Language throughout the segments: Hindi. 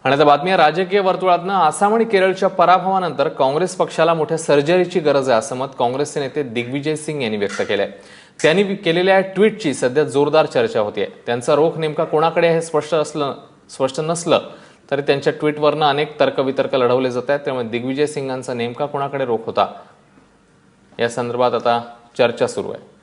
आणि आता बातमी राजकीय वर्तुळातनं आसाम आणि केरळच्या पराभवानंतर काँग्रेस पक्षाला मोठ्या सर्जरीची गरज आहे असं मत काँग्रेसचे नेते दिग्विजय सिंग यांनी व्यक्त केलंय। त्यांनी केलेल्या ट्विटची सध्या जोरदार चर्चा होतीये। त्यांचा रोख नेमका कोणाकडे आहे स्पष्ट नसलं तरी त्यांच्या ट्विटवरनं अनेक तर्कवितर्क लढवले जात आहेत। त्यामुळे दिग्विजय सिंगांचा नेमका कोणाकडे रोख होता या संदर्भात आता चर्चा सुरू आहे।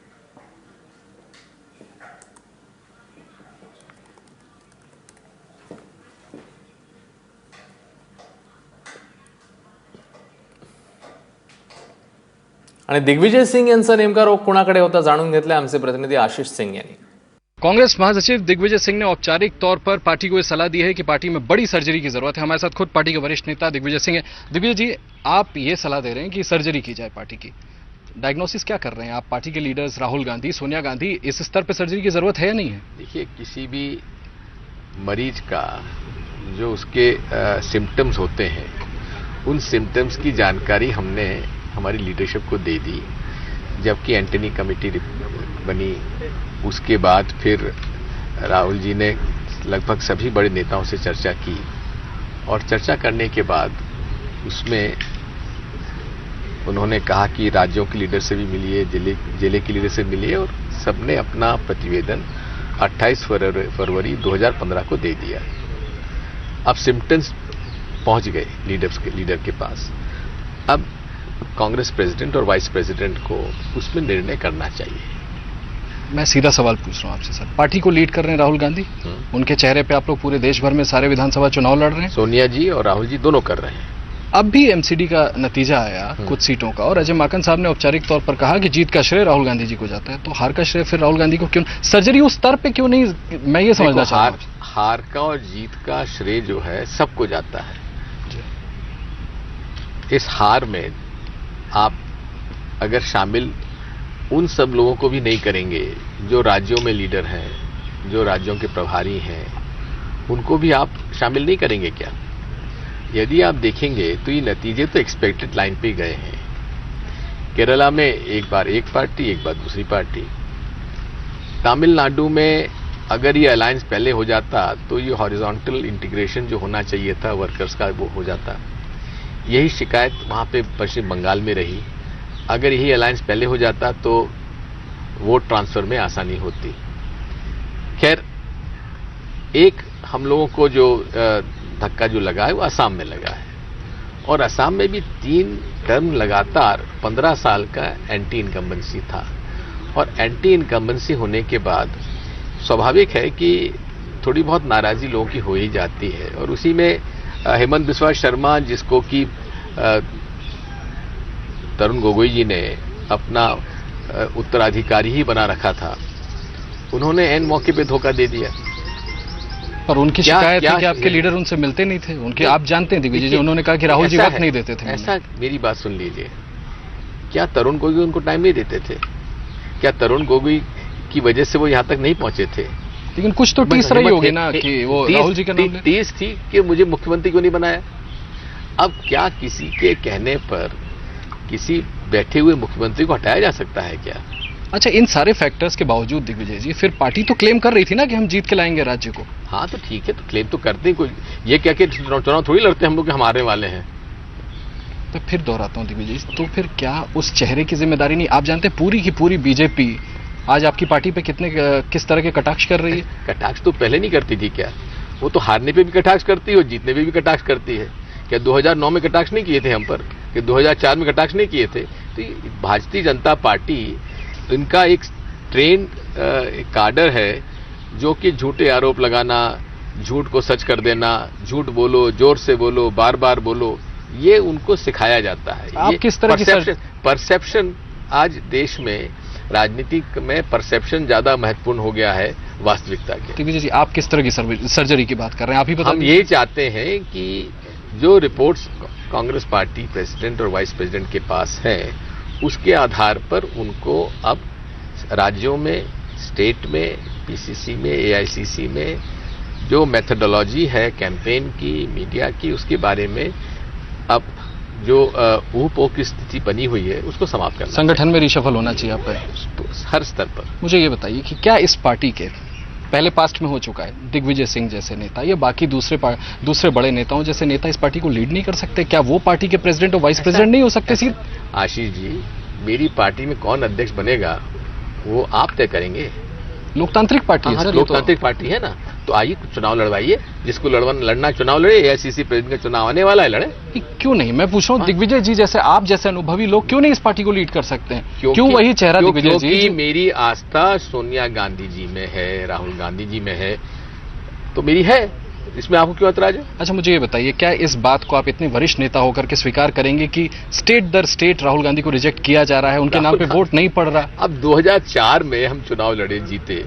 आणि दिग्विजय सिंग यांचा नेमका रोख कोणाकडे होता जाणून घेतलाय आमचे प्रतिनिधी आशीष सिंग यांनी। कांग्रेस महासचिव दिग्विजय सिंह ने औपचारिक तौर पर पार्टी को यह सलाह दी है कि पार्टी में बड़ी सर्जरी की जरूरत है। हमारे साथ खुद पार्टी के वरिष्ठ नेता दिग्विजय सिंह है। दिग्विजय जी, आप ये सलाह दे रहे हैं कि सर्जरी की जाए पार्टी की, डायग्नोसिस क्या कर रहे हैं आप? पार्टी के लीडर्स राहुल गांधी, सोनिया गांधी, इस स्तर पर सर्जरी की जरूरत है या नहीं है? देखिए, किसी भी मरीज का जो उसके सिम्टम्स होते हैं, उन सिम्टम्स की जानकारी हमने हमारी लीडरशिप को दे दी। जबकि एंटनी कमेटी बनी, उसके बाद फिर राहुल जी ने लगभग सभी बड़े नेताओं से चर्चा की और चर्चा करने के बाद उसमें उन्होंने कहा कि राज्यों के लीडर से भी मिलिए, जिले के लीडर से मिलिए और सबने अपना प्रतिवेदन 28 फरवरी 2015 को दे दिया। अब सिम्टम्स पहुंच गए लीडर के पास। अब कांग्रेस प्रेसिडेंट और वाइस प्रेसिडेंट को उसमें निर्णय करना चाहिए। मैं सीधा सवाल पूछ रहा हूं आपसे सर, पार्टी को लीड कर रहे हैं राहुल गांधी, उनके चेहरे पे आप लोग पूरे देश भर में सारे विधानसभा चुनाव लड़ रहे हैं। सोनिया जी और राहुल जी दोनों कर रहे हैं। अब भी एमसीडी का नतीजा आया कुछ सीटों का और अजय माकन साहब ने औपचारिक तौर पर कहा कि जीत का श्रेय राहुल गांधी जी को जाता है, तो हार का श्रेय फिर राहुल गांधी को क्यों? सर्जरी उस स्तर पे क्यों नहीं, मैं ये समझना चाहता हूं। हार का और जीत का श्रेय जो है सबको जाता है। इस हार में आप अगर शामिल उन सब लोगों को भी नहीं करेंगे जो राज्यों में लीडर हैं, जो राज्यों के प्रभारी हैं, उनको भी आप शामिल नहीं करेंगे क्या? यदि आप देखेंगे तो ये नतीजे तो एक्सपेक्टेड लाइन पे गए हैं। केरला में एक बार एक पार्टी, एक बार दूसरी पार्टी। तमिलनाडु में अगर ये अलायंस पहले हो जाता तो ये हॉरिजॉन्टल इंटीग्रेशन जो होना चाहिए था वर्कर्स का, वो हो जाता। यही शिकायत वहां पे पश्चिम बंगाल में रही। अगर यही अलायंस पहले हो जाता तो वोट ट्रांसफर में आसानी होती। खैर, एक हम लोगों को जो धक्का जो लगा है वो असम में लगा है और असम में भी 3 टर्म लगातार 15 साल का एंटी इनकम्बेंसी था और एंटी इनकम्बेंसी होने के बाद स्वाभाविक है कि थोड़ी बहुत नाराजगी लोगों की हो ही जाती है। और उसी में हेमंत बिस्वा शर्मा, जिसको कि तरुण गोगोई जी ने अपना उत्तराधिकारी ही बना रखा था, उन्होंने एन मौके पे धोखा दे दिया। पर उनकी शिकायत है कि आपके लीडर उनसे मिलते नहीं थे। उनके आप जानते हैं दिग्विजय जी, उन्होंने कहा कि राहुल जी वक्त नहीं देते थे। ऐसा, मेरी बात सुन लीजिए, क्या तरुण गोगोई उनको टाइम नहीं देते थे? क्या तरुण गोगोई की वजह से वो यहां तक नहीं पहुंचे थे? लेकिन कुछ तो टीस रही होगी ना कि वो राहुल जी का नाम टीस थी कि मुझे मुख्यमंत्री क्यों नहीं बनाया। अब क्या किसी के कहने पर किसी बैठे हुए मुख्यमंत्री को हटाया जा सकता है क्या? अच्छा, इन सारे फैक्टर्स के बावजूद दिग्विजय जी फिर पार्टी तो क्लेम कर रही थी ना कि हम जीत के लाएंगे राज्य को। हाँ तो ठीक है, तो क्लेम तो करते हैं। कोई ये क्या कि चुनाव थोड़ी लड़ते हैं हम लोग कि हम हारने वाले हैं। तो फिर दोहराता हूँ दिग्विजय जी, तो फिर क्या उस चेहरे की जिम्मेदारी नहीं? आप जानते हैं पूरी की पूरी बीजेपी आज आपकी पार्टी पे किस तरह के कटाक्ष कर रही है। कटाक्ष तो पहले नहीं करती थी क्या? वो तो हारने पे भी कटाक्ष करती है और जीतने पे भी कटाक्ष करती है। क्या 2009 में कटाक्ष नहीं किए थे हम पर? कि 2004 में कटाक्ष नहीं किए थे? तो भारतीय जनता पार्टी, इनका एक ट्रेन काडर है जो कि झूठे आरोप लगाना, झूठ को सच कर देना, झूठ बोलो, जोर से बोलो, बार बार बोलो, ये उनको सिखाया जाता है। आप किस तरह की परसेप्शन आज देश में राजनीति में परसेप्शन ज्यादा महत्वपूर्ण हो गया है वास्तविकता के। दिग्विजय जी, आप किस तरह की सर्जरी की बात कर रहे हैं? आप ही हम ये चाहते हैं कि जो रिपोर्ट्स कांग्रेस पार्टी प्रेसिडेंट और वाइस प्रेसिडेंट के पास हैं, उसके आधार पर उनको अब राज्यों में, स्टेट में, पीसीसी में, एआईसीसी में जो मेथोडोलॉजी है कैंपेन की, मीडिया की, उसके बारे में अब जो ऊपों की स्थिति बनी हुई है उसको समाप्त करना। संगठन में रिशफल होना चाहिए आपका तो हर स्तर पर। मुझे ये बताइए कि क्या इस पार्टी के पहले पास्ट में हो चुका है, दिग्विजय सिंह जैसे नेता या बाकी दूसरे बड़े नेताओं जैसे नेता इस पार्टी को लीड नहीं कर सकते? क्या वो पार्टी के प्रेसिडेंट और वाइस प्रेसिडेंट नहीं हो सकते? सिर्फ आशीष जी, मेरी पार्टी में कौन अध्यक्ष बनेगा वो आप तय करेंगे। लोकतांत्रिक पार्टी है सर, लोकतांत्रिक पार्टी है ना, तो आइए चुनाव लड़वाइए, जिसको लड़ना चुनाव लड़े। एआईसीसी प्रेसिडेंट का चुनाव आने वाला है, लड़े। क्यों नहीं? मैं पूछ रहा हूँ, दिग्विजय जी जैसे, आप जैसे अनुभवी लोग क्यों नहीं इस पार्टी को लीड कर सकते हैं? क्यों वही चेहरा दिग्विजय जी? क्योंकि मेरी आस्था सोनिया गांधी जी में है, राहुल गांधी जी में है, तो मेरी है, इसमें आपको क्यों ऐतराज है? अच्छा, मुझे ये बताइए, क्या इस बात को आप इतने वरिष्ठ नेता होकर के स्वीकार करेंगे कि स्टेट दर स्टेट राहुल गांधी को रिजेक्ट किया जा रहा है, उनके नाम पे वोट नहीं पड़ रहा? अब 2004 में हम चुनाव लड़े, जीते,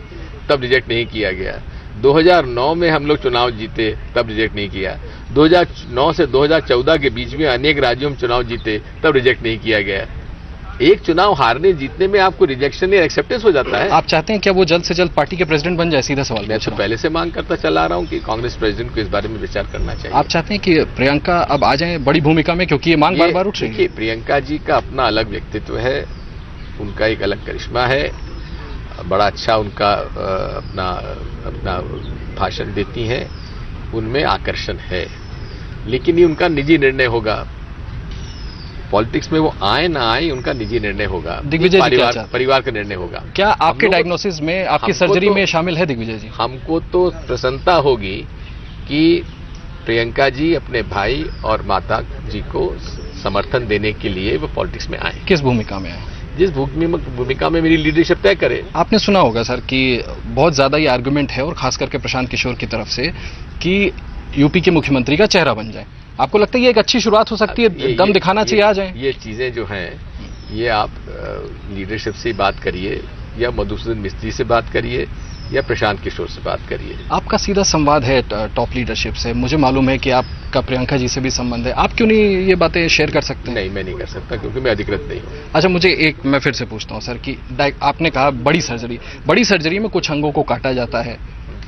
तब रिजेक्ट नहीं किया गया। 2009 में हम लोग चुनाव जीते, तब रिजेक्ट नहीं किया। 2009 से 2014 के बीच में अनेक राज्यों में चुनाव जीते, तब रिजेक्ट नहीं किया गया। एक चुनाव हारने जीतने में आपको रिजेक्शन या एक्सेप्टेंस हो जाता है। आप चाहते हैं क्या वो जल्द से जल्द पार्टी के प्रेसिडेंट बन जाए? सीधा सवाल। मैं तो पहले से मांग करता चला रहा हूं कि कांग्रेस प्रेसिडेंट को इस बारे में विचार करना चाहिए। आप चाहते हैं कि प्रियंका अब आ जाएं बड़ी भूमिका में, क्योंकि ये मांग बार बार उठ रही है? प्रियंका जी का अपना अलग व्यक्तित्व है, उनका एक अलग करिश्मा है, बड़ा अच्छा उनका अपना भाषण देती हैं, उनमें आकर्षण है, लेकिन ये उनका निजी निर्णय होगा। पॉलिटिक्स में वो आए ना आए, उनका निजी निर्णय होगा, दिग्विजय जी परिवार का निर्णय होगा। क्या आपके डायग्नोसिस में, आपकी सर्जरी में शामिल है दिग्विजय जी? हमको तो प्रसन्नता होगी कि प्रियंका जी अपने भाई और माता जी को समर्थन देने के लिए वो पॉलिटिक्स में आए। किस भूमिका में आए? जिस भूमिका में मेरी लीडरशिप तय करे। आपने सुना होगा सर कि बहुत ज्यादा ये आर्गुमेंट है, और खास करके प्रशांत किशोर की तरफ से, कि यूपी के मुख्यमंत्री का चेहरा बन जाए। आपको लगता है ये एक अच्छी शुरुआत हो सकती है? दम दिखाना चाहिए, आ जाए। ये चीजें जो हैं, ये आप लीडरशिप से बात करिए, या मधुसूदन मिस्त्री से बात करिए, या प्रशांत किशोर से बात करिए। आपका सीधा संवाद है टॉप लीडरशिप से, मुझे मालूम है कि आपका प्रियंका जी से भी संबंध है। आप क्यों नहीं ये बातें शेयर कर सकते? नहीं, मैं नहीं कर सकता, क्योंकि मैं अधिकृत नहीं हूँ। अच्छा, मैं फिर से पूछता हूँ सर कि आपने कहा बड़ी सर्जरी में कुछ अंगों को काटा जाता है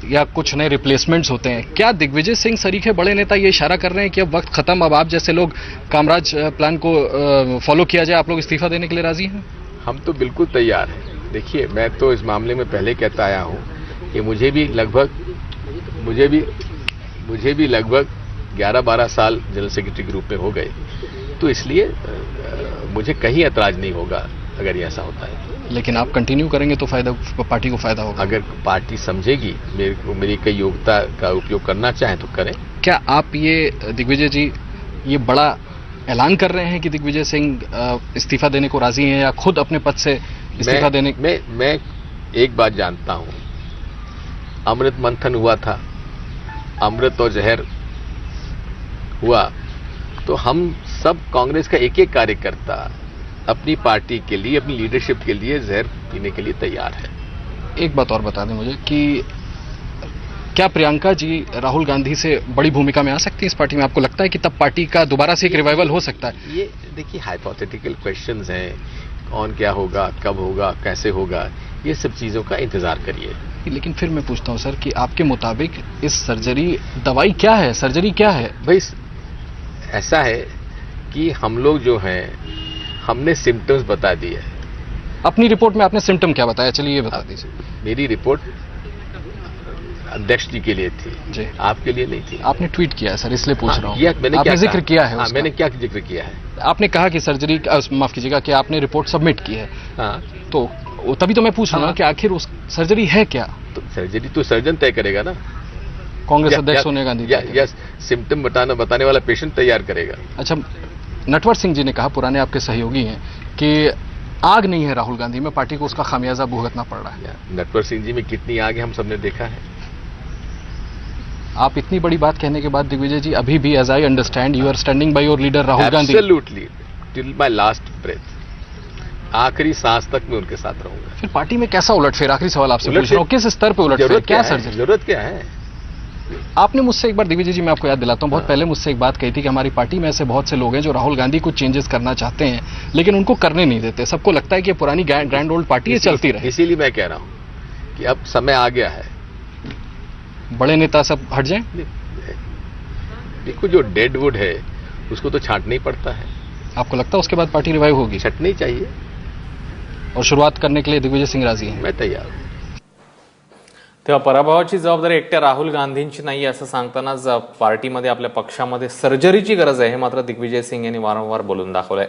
या कुछ नए रिप्लेसमेंट्स होते हैं। क्या दिग्विजय सिंह सरीखे बड़े नेता ये इशारा कर रहे हैं कि अब वक्त खत्म, अब आप जैसे लोग कामराज प्लान को फॉलो किया जाए, आप लोग इस्तीफा देने के लिए राजी हैं? हम तो बिल्कुल तैयार हैं। देखिए, मैं तो इस मामले में पहले कहता आया हूं कि मुझे भी लगभग 11-12 साल जनरल सेक्रेटरी के रूप में हो गए, तो इसलिए मुझे कहीं ऐतराज नहीं होगा अगर ये ऐसा होता है। लेकिन आप कंटिन्यू करेंगे तो पार्टी को फायदा होगा। अगर पार्टी समझेगी मेरी कई योग्यता का उपयोग करना चाहे तो करें। क्या आप ये दिग्विजय जी ये बड़ा ऐलान कर रहे हैं कि दिग्विजय सिंह इस्तीफा देने को राजी हैं, या खुद अपने पद से इस्तीफा देने? मैं एक बात जानता हूं, अमृत मंथन हुआ था, अमृत और जहर हुआ, तो हम सब कांग्रेस का एक एक कार्यकर्ता अपनी पार्टी के लिए, अपनी लीडरशिप के लिए जहर पीने के लिए तैयार है। एक बात और बता दें मुझे कि क्या प्रियंका जी राहुल गांधी से बड़ी भूमिका में आ सकती है इस पार्टी में? आपको लगता है कि तब पार्टी का दोबारा से एक रिवाइवल हो सकता है? ये देखिए, हाइपोथेटिकल क्वेश्चंस हैं, कौन क्या होगा, कब होगा, कैसे होगा, ये सब चीजों का इंतजार करिए। लेकिन फिर मैं पूछता हूं सर कि आपके मुताबिक इस सर्जरी, दवाई क्या है, सर्जरी क्या है? भाई, ऐसा है कि हम लोग जो हैं, हमने सिम्टम्स बता दिए। अपनी रिपोर्ट में आपने सिम्टम क्या बताया? चलिए ये बता दीजिए। मेरी रिपोर्ट अध्यक्ष जी के लिए थी जी, आपके लिए नहीं थी। आपने ट्वीट किया है सर, इसलिए पूछ रहा हूँ। मैंने आपने जिक्र किया है? मैंने क्या जिक्र किया है? आपने कहा कि सर्जरी, माफ कीजिएगा, कि आपने रिपोर्ट सबमिट की है। हाँ, तो तभी तो मैं पूछ रहा हूँ कि आखिर उस सर्जरी है क्या? तो सर्जरी तो सर्जन तय करेगा ना, कांग्रेस अध्यक्ष सोनिया गांधी। या सिम्टम बताने वाला पेशेंट तैयार करेगा। अच्छा, नटवर सिंह जी ने कहा, पुराने आपके सहयोगी हैं, कि आग नहीं है राहुल गांधी में, पार्टी को उसका खामियाजा भुगतना पड़ रहा है। नटवर सिंह जी में कितनी आग है हम सबने देखा है। आप इतनी बड़ी बात कहने के बाद दिग्विजय जी, अभी भी as I understand you are standing by your leader Rahul Gandhi? Absolutely, till my last breath, आखिरी सांस तक मैं उनके साथ रहूंगा। फिर पार्टी में कैसा उलटफेर? आखिरी सवाल आपसे पूछ रहा हूं, किस स्तर पे उलटफेर? क्या सर्जरी? जरूरत क्या है? आपने मुझसे एक बार, दिग्विजय जी मैं आपको याद दिलाता हूं, बहुत पहले मुझसे एक बात कही थी कि हमारी पार्टी में ऐसे बहुत से लोग हैं जो राहुल गांधी कुछ चेंजेस करना चाहते हैं, लेकिन उनको करने नहीं देते। सबको लगता है कि पुरानी ग्रैंड ओल्ड पार्टी है, चलती रहे। इसीलिए मैं कह रहा हूं कि अब समय आ गया है, बड़े नेता सब हट जाएं। देखो, जो डेड वुड है उसको तो छांटना ही पड़ता है। आपको लगता है उसके बाद पार्टी रिवाइव होगी? छटनी चाहिए, और शुरुआत करने के लिए दिग्विजय सिंह राजी हैं? मैं तैयार हूं। तेव्हा पराभवाची जबाबदारी एकट्या राहुल गांधींची नाही असं सांगतानाच पार्टीमध्ये आपल्या पक्षामध्ये सर्जरीची गरज आहे हे मात्र दिग्विजय सिंग यांनी वारंवार बोलून दाखवलंय.